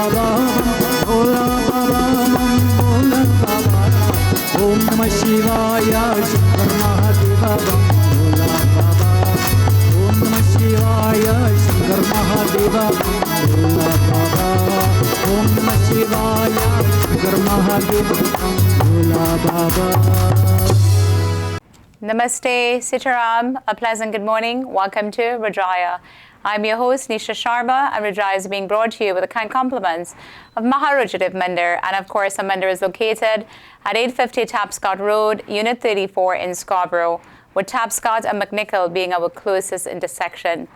Baba, Bhola Baba, Bhola Baba, Om Namah Shivaya, Shankar Mahadeva, Bhola Baba, Om Namah Shivaya, Shankar Mahadeva, Bhola Baba, Om Namah Shivaya, Shankar Mahadeva, Bhola Baba. Namaste, Sitaram, a pleasant good morning. Welcome to Rudraaya. I'm your host, Nisha Sharma, and Rudraaya is being brought to you with the kind compliments of Maharujadiv Mandir. And of course, the Mandir is located at 850 Tapscott Road, Unit 34 in Scarborough, with Tapscott and McNichol being our closest intersection.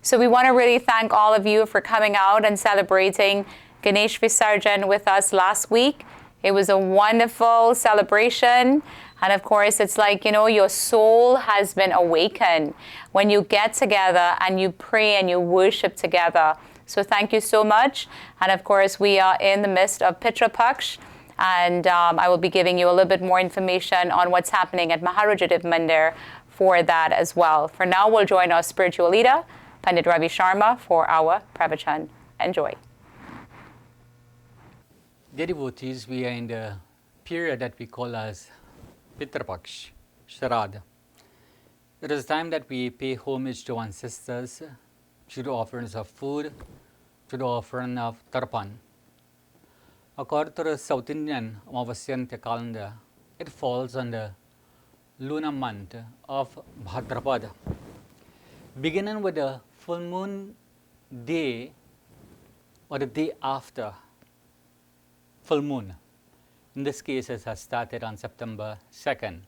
So we want to really thank all of you for coming out and celebrating Ganesh Visarjan with us last week. It was a wonderful celebration. And of course, it's like, your soul has been awakened when you get together and you pray and you worship together. So thank you so much. And of course, we are in the midst of Pitra Paksh. And I will be giving you a little bit more information on what's happening at Maharujadiv Mandir for that as well. For now, we'll join our spiritual leader, Pandit Ravi Sharma, for our pravachan. Enjoy. Dear devotees, we are in the period that we call as Pitra Paksh, Sharad. It is time that we pay homage to ancestors through the offerings of food, through the offering of tarpan. According to the South Indian Amavasya calendar, it falls on the lunar month of Bhadrapada, beginning with the full moon day or the day after full moon. In this case, it has started on September 2nd.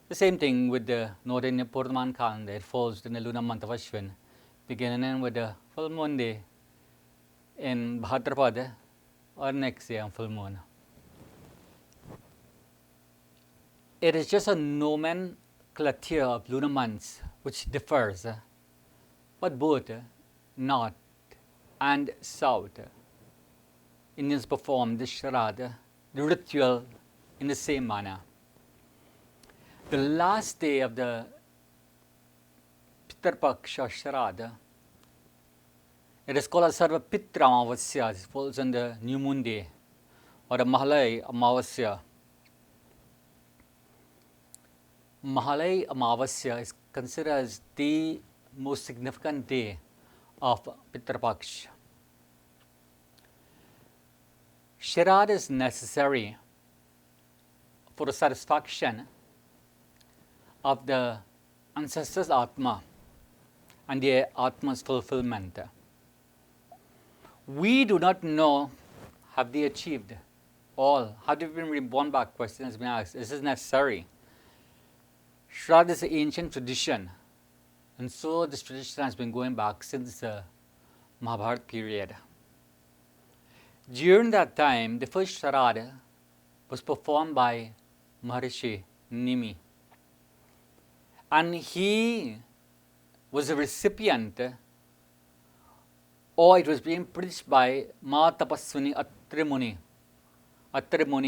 The same thing with the Northern Purnaman calendar. It falls in the lunar month of Ashwin, beginning with the full moon day in Bhadrapada or next day on full moon. It is just a nomenclature of lunar months which differs, but both north and south Indians perform this Sharad, the ritual, in the same manner. The last day of the Pitra Paksha Sharad, it is called as Sarva Pitra Amavasya. It falls on the new moon day or the Mahalay Amavasya. Mahalay Amavasya is considered as the most significant day of Pitra Paksha. Sharad is necessary for the satisfaction of the ancestors' Atma and their Atma's fulfillment. We do not know, have they achieved all? Have they been reborn back? Question has been asked. Is this necessary? Sharad is an ancient tradition, and so this tradition has been going back since the Mahabharata period. During that time, the first Sharad was performed by Maharishi Nimi. And he was a recipient, or it was being preached by Ma Tapaswini Atri Muni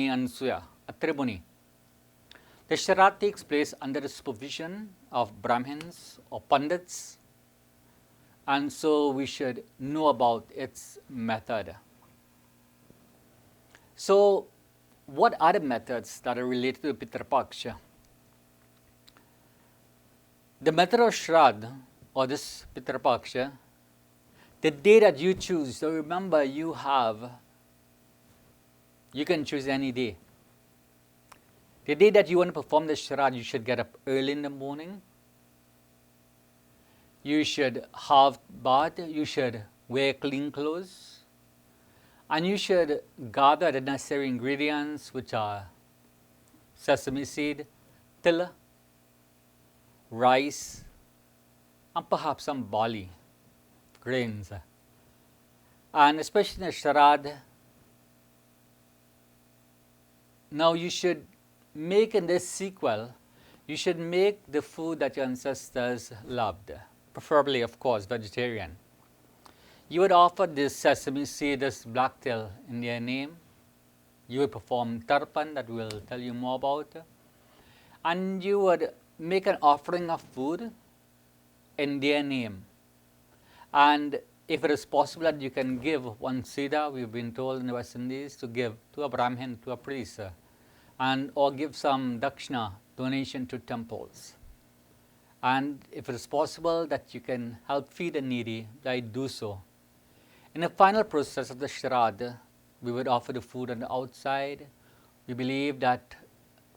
and Suya, Atri Muni. The Sharad takes place under the supervision of Brahmins or Pandits, and so we should know about its method. So, what are the methods that are related to Pitra Paksha? The method of Shrad, or this Pitra Paksha, the day that you choose, so remember you can choose any day. The day that you want to perform the Shrad, you should get up early in the morning. You should have bath, you should wear clean clothes. And you should gather the necessary ingredients, which are sesame seed, till, rice, and perhaps some barley, grains. And especially in the Sharad, now you should make in this sequel, you should make the food that your ancestors loved, preferably, of course, vegetarian. You would offer this sesame seed, this black till in their name. You would perform tarpan that we'll tell you more about. And you would make an offering of food in their name. And if it is possible that you can give one Siddha, we've been told in the West Indies to give to a Brahmin, to a priest, and or give some dakshina, donation to temples. And if it is possible that you can help feed the needy, do so. In the final process of the Shraddha, we would offer the food on the outside. We believe that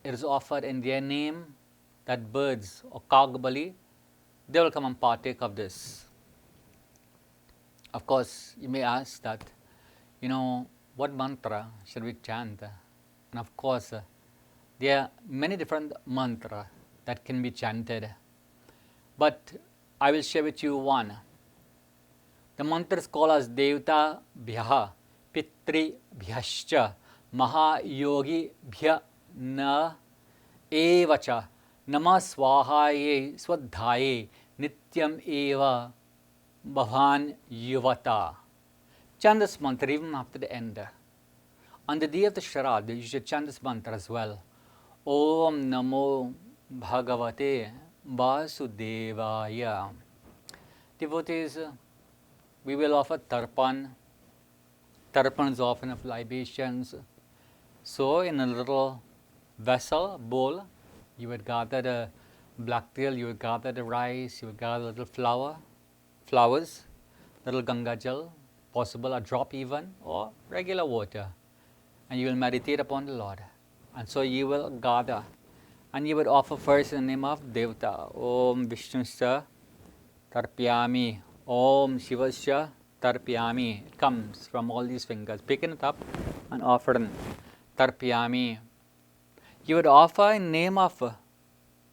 it is offered in their name, that birds or Kagbali, they will come and partake of this. Of course, you may ask that, what mantra should we chant? And of course, there are many different mantras that can be chanted. But I will share with you one. The mantra is called as Devta Bhyaha Pitri Bhyascha Mahayogi Bhya Na Evacha Nama Swahaye Swadhaye Nityam Eva Bhavan Yuvata. Chant this mantra even after the end. On the day of the Shraddha, you should chant this mantra as well. Om Namo Bhagavate Vasudevaya. Devotees, we will offer tarpan. Tarpan is often of libations. So, in a little vessel, bowl, you would gather the black tail, you would gather the rice, you would gather little flowers, little Ganga Jal, possible a drop even, or regular water. And you will meditate upon the Lord. And so you will gather. And you would offer first in the name of Devta. Om Vishnusya Tarpyami. Om Shivasya Tarpyami. It comes from all these fingers. Picking it up and offering Tarpyami. You would offer in name of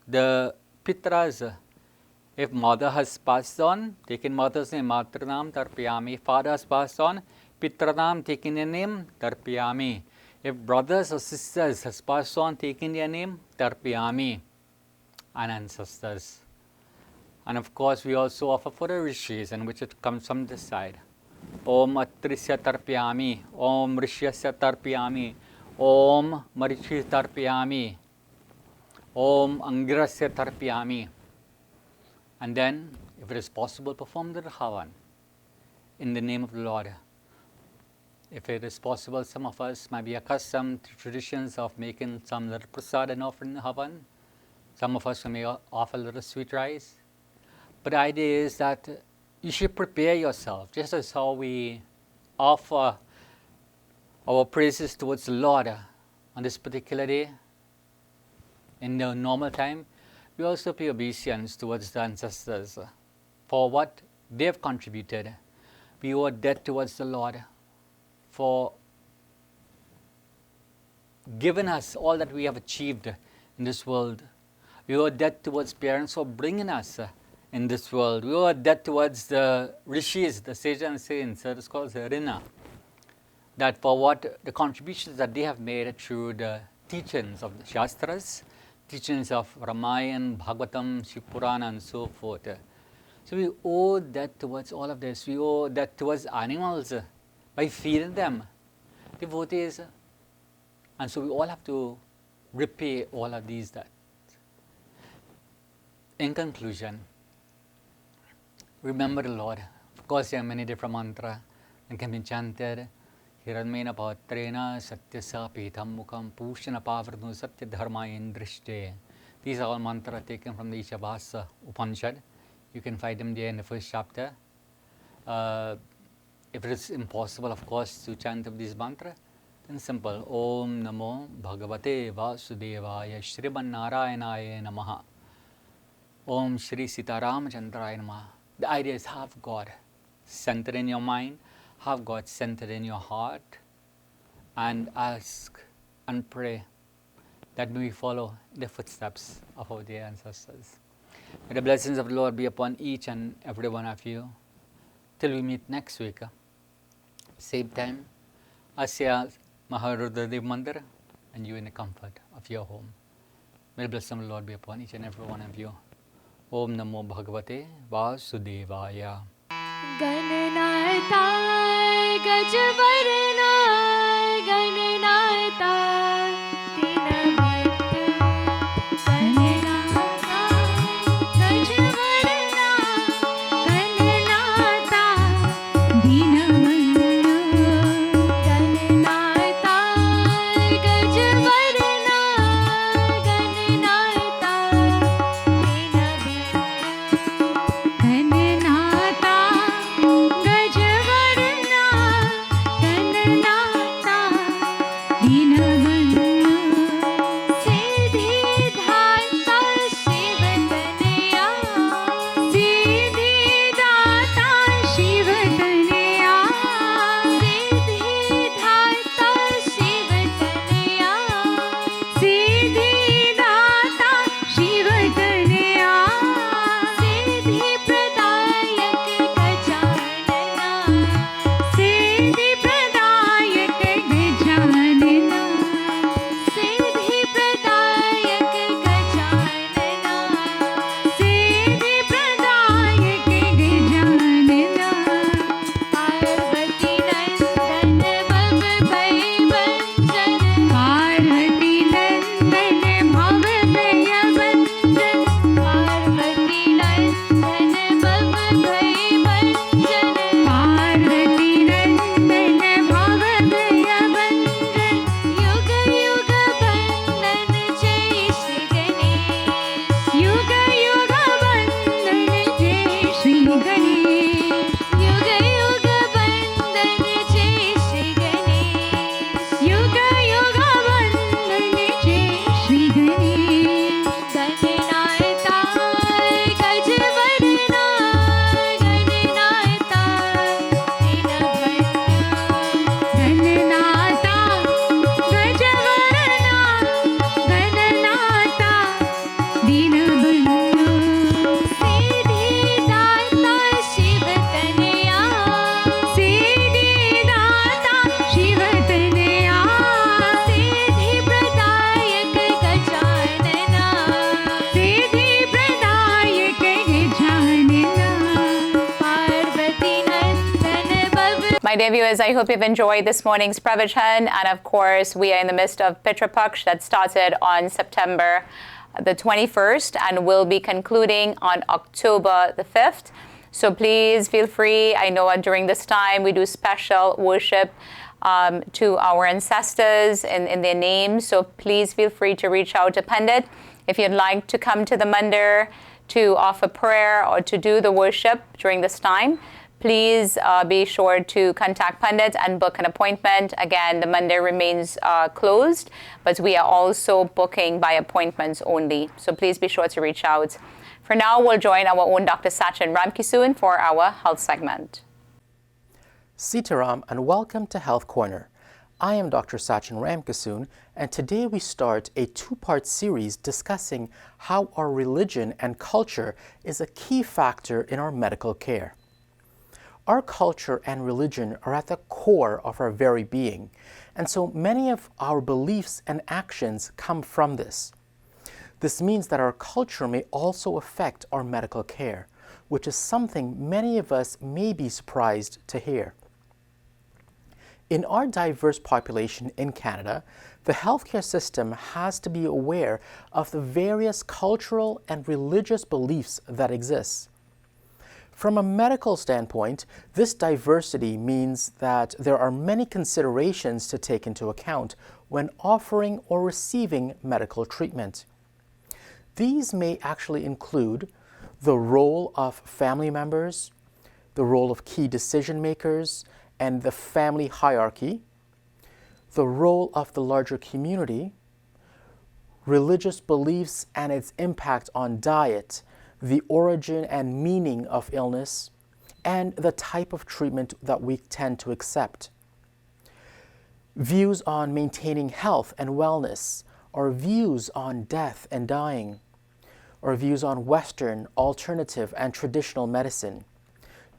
the Pitras. If mother has passed on, take in mother's name, Matranam Tarpyami. Father has passed on, Pitranam, take in their name, Tarpyami. If brothers or sisters has passed on, take in their name, Tarpyami. And ancestors. And of course, we also offer for the rishis, in which it comes from this side. Om Atrisya Tarpyami. Om Rishyasya Tarpyami. Om Marichi Tarpyami. Om Angirasya Tarpyami. And then, if it is possible, perform the Havan in the name of the Lord. If it is possible, some of us might be accustomed to traditions of making some little prasad and offering the Havan. Some of us may offer a little sweet rice. But the idea is that you should prepare yourself, just as how we offer our praises towards the Lord on this particular day. In the normal time, we also pay obeisance towards the ancestors for what they have contributed. We owe a debt towards the Lord for giving us all that we have achieved in this world. We owe a debt towards parents for bringing us in this world. We owe a debt towards the rishis, the sages and saints, that is called Rina, that for what the contributions that they have made through the teachings of the Shastras, teachings of Ramayana, Bhagavatam, Shivpurana, and so forth. So we owe that towards all of this. We owe that towards animals by feeding them, devotees. And so we all have to repay all of these debts. In conclusion, remember the Lord. Of course, there are many different mantras that can be chanted. Hiranmena patrena satyasa pitham mukam pushana pavrnu satya dharma indrishte. These are all mantras taken from the Ishavasa Upanishad. You can find them there in the first chapter. If it is impossible, of course, to chant of these mantras, then simple. Om Namo Bhagavate Vasudevaya Shriman Narayanaya Namaha. Om Shri Sitaram Chandraya Namaha. The idea is have God centered in your mind, have God centered in your heart, and ask and pray that we follow the footsteps of our dear ancestors. May the blessings of the Lord be upon each and every one of you. Till we meet next week, same time, Asya Maharudradev Mandir, and you in the comfort of your home. May the blessing of the Lord be upon each and every one of you. Om Namo Bhagavate Vasudevaya. गणनायताय गजवरनाय गणनायताय दीनवत्त गणनायताय गजवरनाय गणनायताय dear viewers, I hope you've enjoyed this morning's pravachan. And of course, we are in the midst of Pitra Paksh that started on September the 21st and will be concluding on October the 5th. So please feel free. I know during this time we do special worship to our ancestors in their names. So please feel free to reach out to Pandit if you'd like to come to the mandir to offer prayer or to do the worship during this time. Please be sure to contact Pandit and book an appointment. Again, the mandir remains closed, but we are also booking by appointments only. So please be sure to reach out. For now, we'll join our own Dr. Sachin Ramkisoon for our health segment. Sitaram and welcome to Health Corner. I am Dr. Sachin Ramkisoon, and today we start a two-part series discussing how our religion and culture is a key factor in our medical care. Our culture and religion are at the core of our very being, and so many of our beliefs and actions come from this. This means that our culture may also affect our medical care, which is something many of us may be surprised to hear. In our diverse population in Canada, the healthcare system has to be aware of the various cultural and religious beliefs that exist. From a medical standpoint, this diversity means that there are many considerations to take into account when offering or receiving medical treatment. These may actually include the role of family members, the role of key decision makers, and the family hierarchy, the role of the larger community, religious beliefs and its impact on diet, the origin and meaning of illness, and the type of treatment that we tend to accept. Views on maintaining health and wellness, or views on death and dying, or views on Western, alternative, and traditional medicine,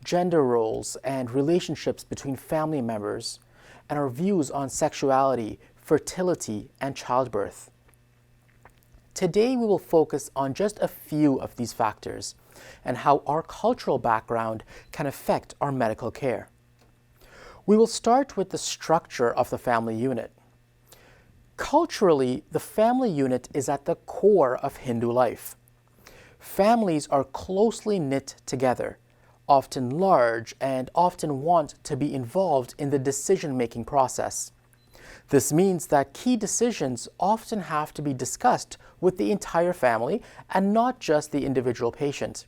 gender roles and relationships between family members, and our views on sexuality, fertility, and childbirth. Today we will focus on just a few of these factors and how our cultural background can affect our medical care. We will start with the structure of the family unit. Culturally, the family unit is at the core of Hindu life. Families are closely knit together, often large, and often want to be involved in the decision-making process. This means that key decisions often have to be discussed with the entire family and not just the individual patient.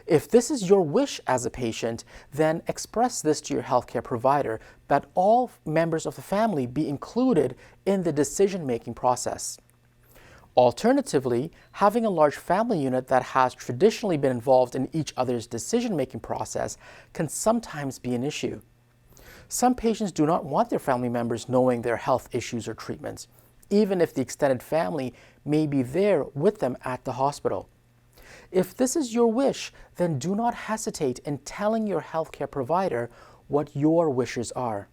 If this is your wish as a patient, then express this to your healthcare provider that all members of the family be included in the decision-making process. Alternatively, having a large family unit that has traditionally been involved in each other's decision-making process can sometimes be an issue. Some patients do not want their family members knowing their health issues or treatments, even if the extended family may be there with them at the hospital. If this is your wish, then do not hesitate in telling your healthcare provider what your wishes are.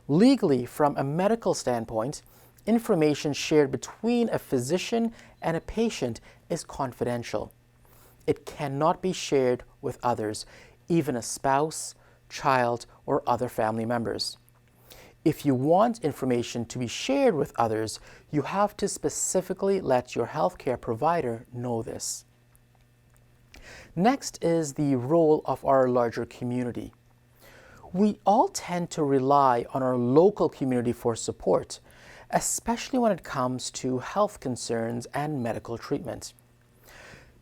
Legally, from a medical standpoint, information shared between a physician and a patient is confidential. It cannot be shared with others, even a spouse, child, or other family members. If you want information to be shared with others, you have to specifically let your healthcare provider know this. Next is the role of our larger community. We all tend to rely on our local community for support, especially when it comes to health concerns and medical treatment.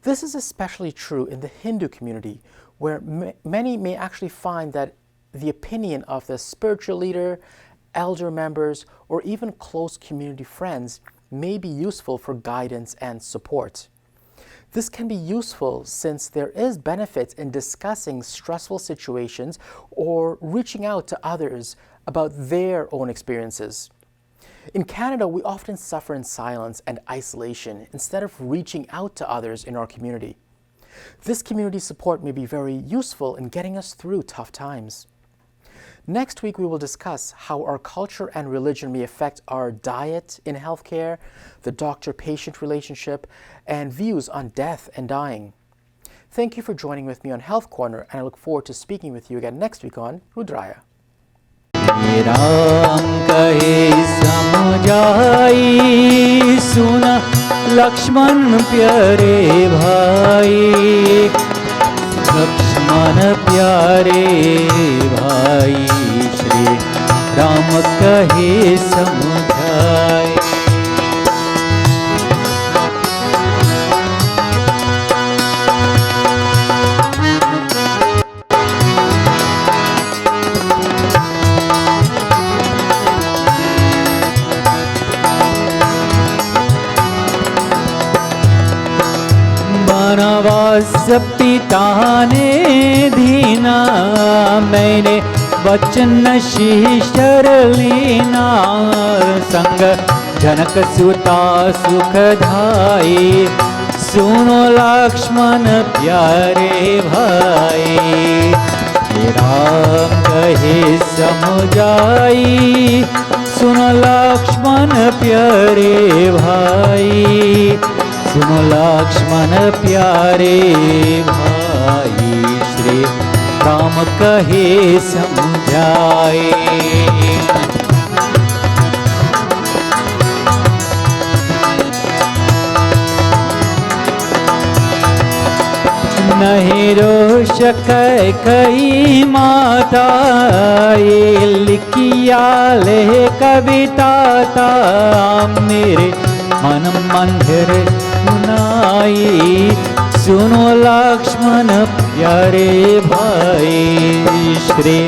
This is especially true in the Hindu community, where many may actually find that the opinion of the spiritual leader, elder members, or even close community friends may be useful for guidance and support. This can be useful since there is benefit in discussing stressful situations or reaching out to others about their own experiences. In Canada, we often suffer in silence and isolation instead of reaching out to others in our community. This community support may be very useful in getting us through tough times. Next week, we will discuss how our culture and religion may affect our diet in healthcare, the doctor-patient relationship, and views on death and dying. Thank you for joining with me on Health Corner, and I look forward to speaking with you again next week on Rudraaya. Ram कहे समझाई सुना लक्ष्मण प्यारे भाई, लक्ष्मण प्यारे भाई, श्री राम कहे समझाई। वनवास पिता ने दीना, मैंने वचन शीशर लीना, संग जनक सुता सुखदाई, सुनो लक्ष्मण प्यारे भाई, राम कहे समझाई, सुनो लक्ष्मण प्यारे भाई, सुनो लक्ष्मण प्यारे भाई, श्री राम कहे समझाए। नहीं रोष कई माता, ये लिखिया ले कविता ता, मेरे मन मंदिर सुनाई, सुनो लक्ष्मण प्यारे भाई, श्री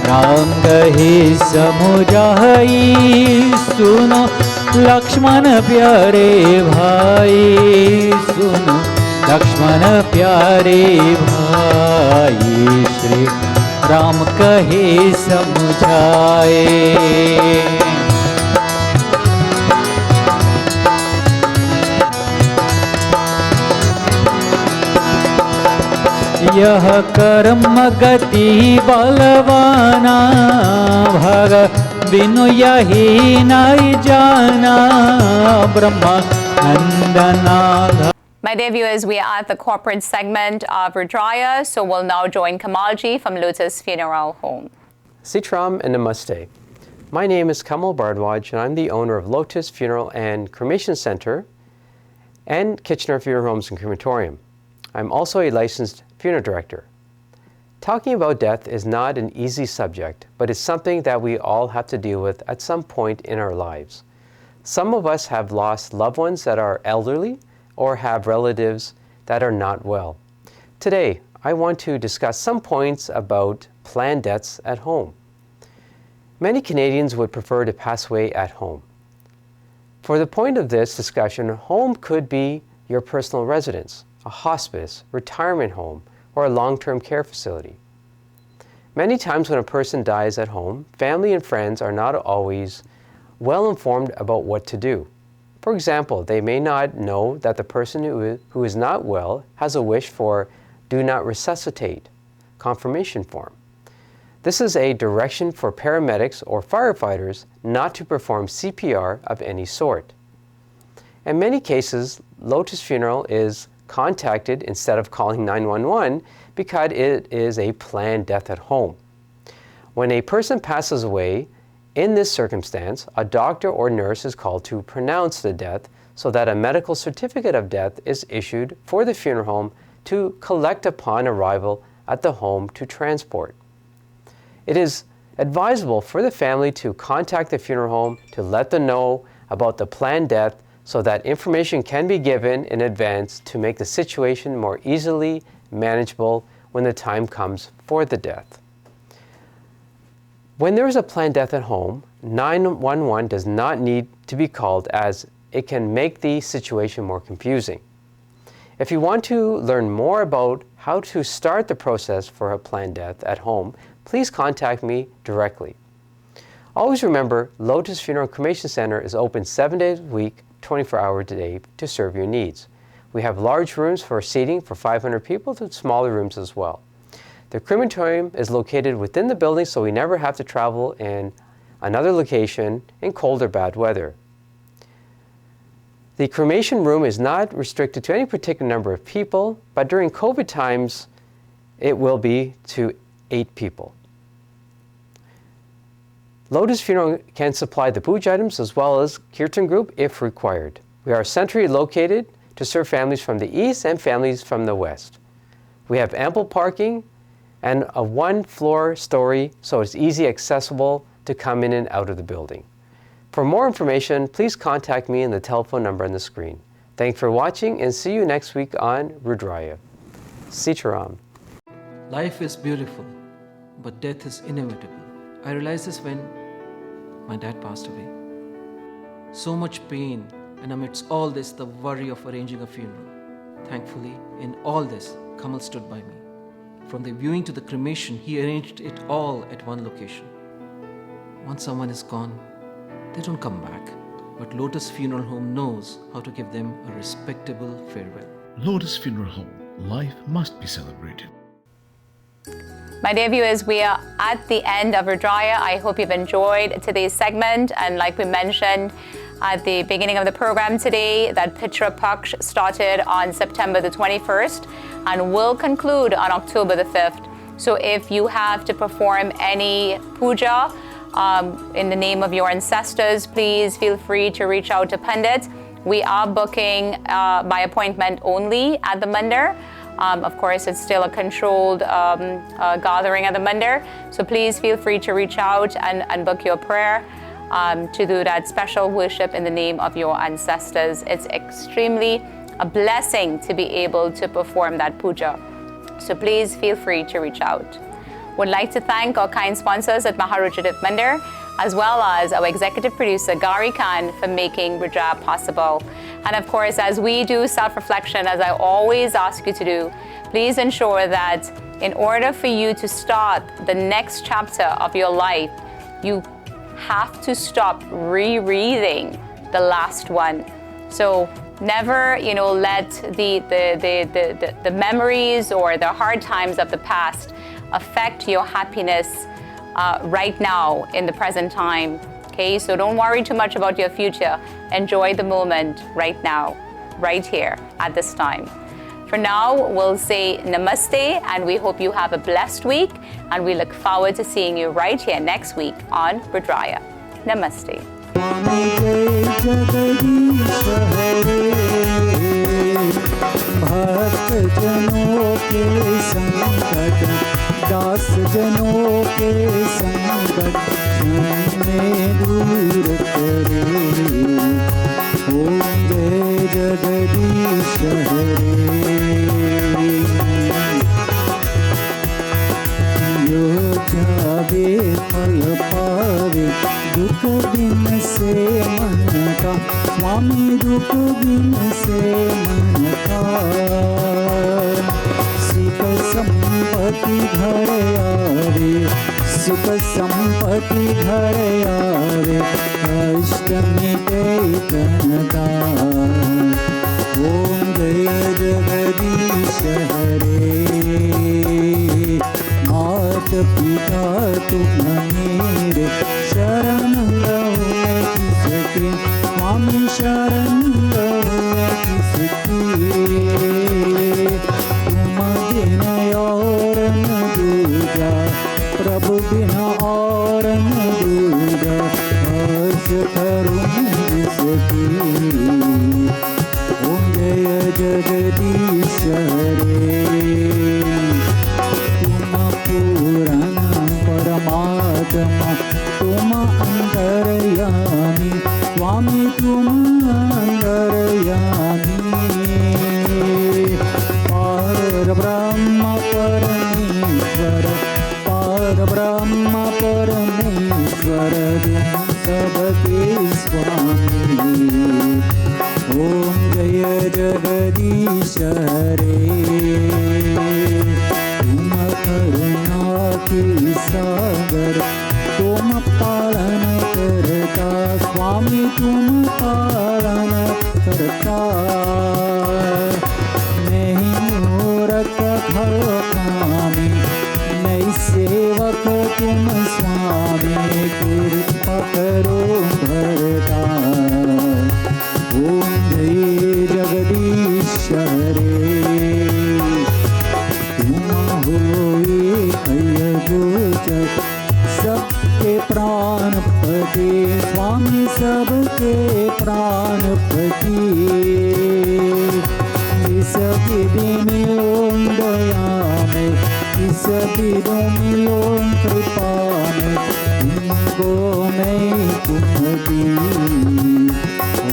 राम कहे समझाई, सुनो लक्ष्मण प्यारे भाई, सुनो लक्ष्मण प्यारे भाई, श्री राम कहे समझाए। यह कर्म गति बलवाना, भग बिनु यही नहीं जाना, ब्रह्मा नंदना। My dear viewers, we are at the corporate segment of Rudraaya, so we'll now join Kamalji from Lotus Funeral Home. Sitram and Namaste. My name is Kamal Bardwaj, and I'm the owner of Lotus Funeral and Cremation Center and Kitchener Funeral Homes and Crematorium. I'm also a licensed funeral director. Talking about death is not an easy subject, but it's something that we all have to deal with at some point in our lives. Some of us have lost loved ones that are elderly or have relatives that are not well. Today, I want to discuss some points about planned deaths at home. Many Canadians would prefer to pass away at home. For the point of this discussion, home could be your personal residence, a hospice, retirement home, or a long-term care facility. Many times when a person dies at home, family and friends are not always well informed about what to do. For example, they may not know that the person who is not well has a wish for do not resuscitate confirmation form. This is a direction for paramedics or firefighters not to perform CPR of any sort. In many cases, Lotus Funeral is contacted instead of calling 911 because it is a planned death at home. When a person passes away, in this circumstance, a doctor or nurse is called to pronounce the death so that a medical certificate of death is issued for the funeral home to collect upon arrival at the home to transport. It is advisable for the family to contact the funeral home to let them know about the planned death so that information can be given in advance to make the situation more easily manageable when the time comes for the death. When there is a planned death at home, 911 does not need to be called as it can make the situation more confusing. If you want to learn more about how to start the process for a planned death at home, please contact me directly. Always remember, Lotus Funeral Cremation Center is open 7 days a week, 24 hours a day to serve your needs. We have large rooms for seating for 500 people to smaller rooms as well. The crematorium is located within the building, so we never have to travel in another location in cold or bad weather. The cremation room is not restricted to any particular number of people, but during COVID times, it will be to 8 people. Lotus Funeral can supply the puja items as well as Kirtan group if required. We are centrally located to serve families from the east and families from the west. We have ample parking and a 1-floor story, so it's easy accessible to come in and out of the building. For more information, please contact me in the telephone number on the screen. Thanks for watching and see you next week on Rudraaya. Sitaram. Life is beautiful, but death is inevitable. I realized this when my dad passed away. So much pain, and amidst all this, the worry of arranging a funeral. Thankfully, in all this, Kamal stood by me. From the viewing to the cremation, he arranged it all at one location. Once someone is gone, they don't come back. But Lotus Funeral Home knows how to give them a respectable farewell. Lotus Funeral Home. Life must be celebrated. My dear viewers, we are at the end of Rudraaya. I hope you've enjoyed today's segment. And like we mentioned at the beginning of the program today, that Pitra Paksh started on September the 21st and will conclude on October the 5th. So if you have to perform any puja in the name of your ancestors, please feel free to reach out to Pandit. We are booking by appointment only at the mandir. Of course, it's still a controlled gathering at the mandir. So please feel free to reach out and book your prayer to do that special worship in the name of your ancestors. It's extremely a blessing to be able to perform that puja. So please feel free to reach out. Would like to thank our kind sponsors at Maharudradev Mandir, as well as our executive producer Gari Khan for making Rudraaya possible. And of course, as we do self-reflection, as I always ask you to do, please ensure that in order for you to start the next chapter of your life, you have to stop rereading the last one. So never, let the memories or the hard times of the past affect your happiness right now in the present time. Okay, so don't worry too much about your future. Enjoy the moment right now, right here at this time. For now, we'll say namaste, and we hope you have a blessed week, and we look forward to seeing you right here next week on Rudraaya. Namaste. भक्त जनों के संकट दास जनों के संकट में दूर करे ओम जय जगदीश हरे यो जावे फल पावे दुख दिन से मन का स्वामी दुख दिन से मन का सुख संपत्ति घर आवे सुख संपत्ति घर आवे कष्ट मिटे तन का ओम जय जगदीश हरे मात पिता तुम मेरे शरण लो किसके स्वामी शरण लो किसकी तुम बिना और न दूजा प्रभु बिना और न दूजा हर्ष करूं जिसकी ओम जय जगदीश हरे पूरण परमात्मा तुम अंतर्यामी स्वामी तुम अंतर्यामी पार ब्रह्म परमेश्वर पार ब्रह्म परमेश्वर तुम सबके स्वामी ओम जय जगदीश हरे करुणा की सागर तुम पालन करता स्वामी तुम पालन करता नहीं मूरत फल कामी नहीं सेवक तुम स्वामी कृपा करो भरता ओम जय सबके प्राणपति इस विधि मिलों दया में इस विधि मिलों कृपा में इनको मैं कुमति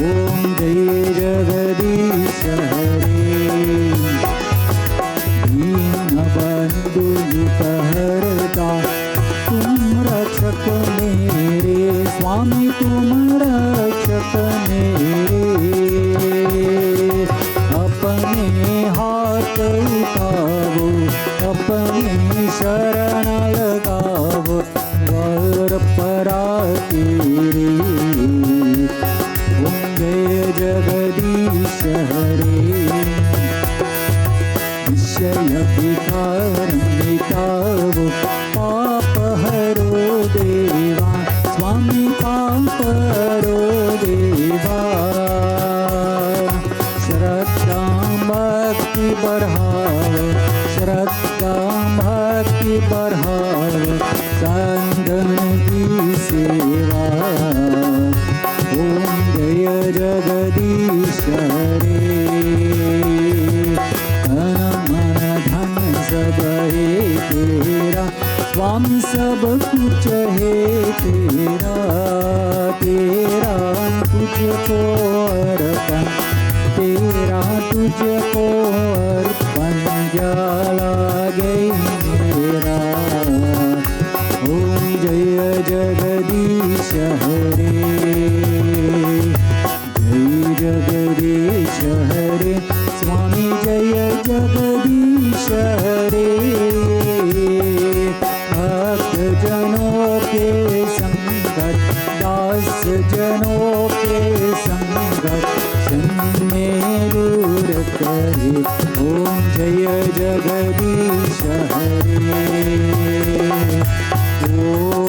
ओम जय जगदीश हरे दीनबंधु हरदा तुम रक्षक मेरे स्वामी तुम रक्षक मेरे अपने हाथ उठाओ अपनी शरण लगाओ वर परा तेरे ओम जय जगदीश हरे विषय विकार मिटाओ पाप हरो देवा स्वामी पाप हरो देवा श्रद्धा भक्ति बढ़ाओ श्रद्धा भक्ति बढ़ाओ संगन की सेवा ओम जय जगदीश हरे सब है तेरा स्वामी सब कुछ है तेरा तेरा तुझको अर्पण तेरा तुझको अर्पण जाला गई मेरा ओम जय जगदीश हरे जय जगदीश हरे स्वामी जय जगदीश हरे भक्त जनों के संगत दास जनों के संगत में दूर करे ओम जय जगदीश हरे ओम